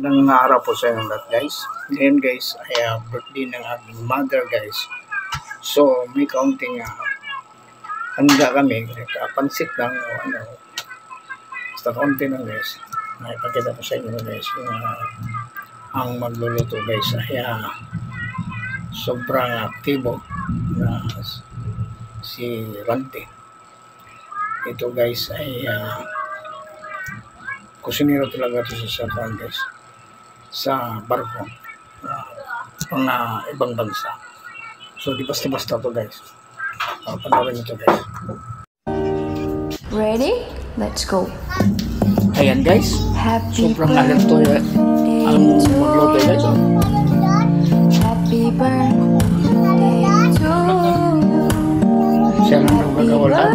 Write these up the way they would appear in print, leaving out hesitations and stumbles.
Magandang araw po sa inyo lahat, guys. Ngayon guys, ay birthday ng aking mother, guys. So may kaunting handa kami, pansit lang o ano, basta kaunti lang guys. Nakipagkita ko sa inyo guys yung ang magluluto guys ay sobrang aktibo na si Rante. Ito guys ay kusinero talaga ito sa guys, sa barko pang ibang bansa. So di basta-basta to guys. Panoorin nyo to guys. Ready? Let's go. Ayan guys, sobrang alerto ang magluto guys. Happy birthday to siya lang nang magawala.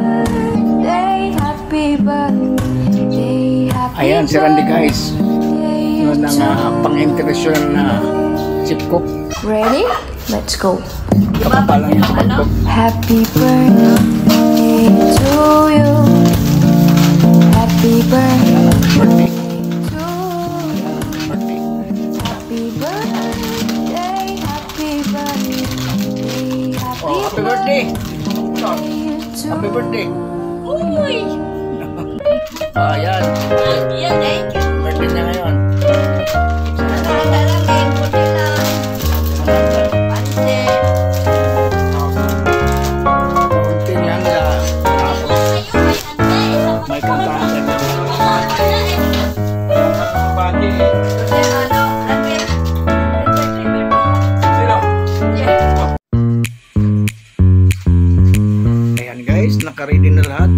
Happy birthday. Ayan si Randy guys, yun ang pang-international na chip cook. Ready? Let's go. Kapapalang yung chip cook. Happy birthday to you. Happy birthday to you. Happy birthday. Happy birthday. Oh, happy birthday. Happy birthday. Uy! Ayan. Yan, thank you. Birthday na ngayon. Nakakalamin, buti lang. Pansit. Kunti lang na tapos may kantahan na. Ayan guys, nakaready na lahat.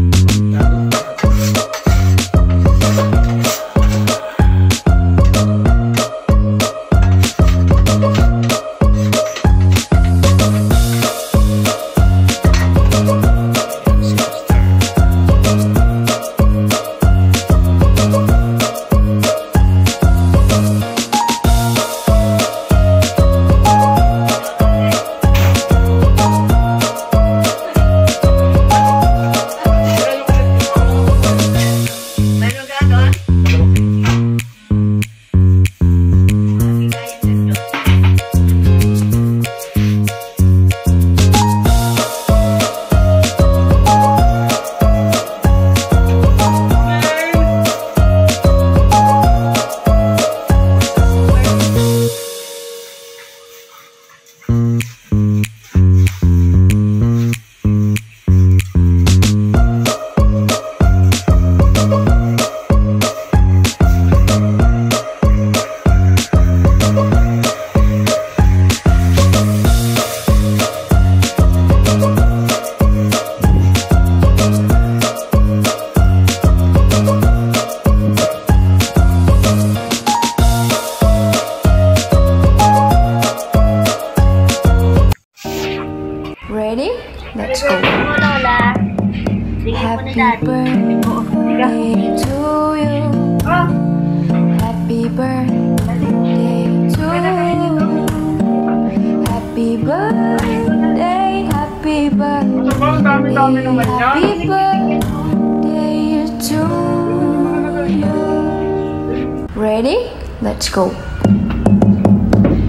Ready? Let's go. Happy birthday to you. Happy birthday to you. Happy birthday, happy birthday, happy birthday to you. Ready? Let's go.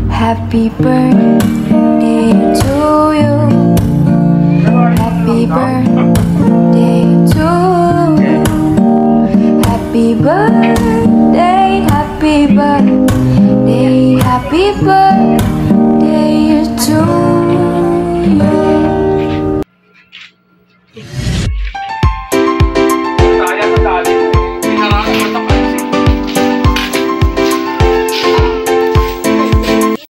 Happy birthday to you. Happy birthday to you. Happy birthday, happy birthday, happy birthday.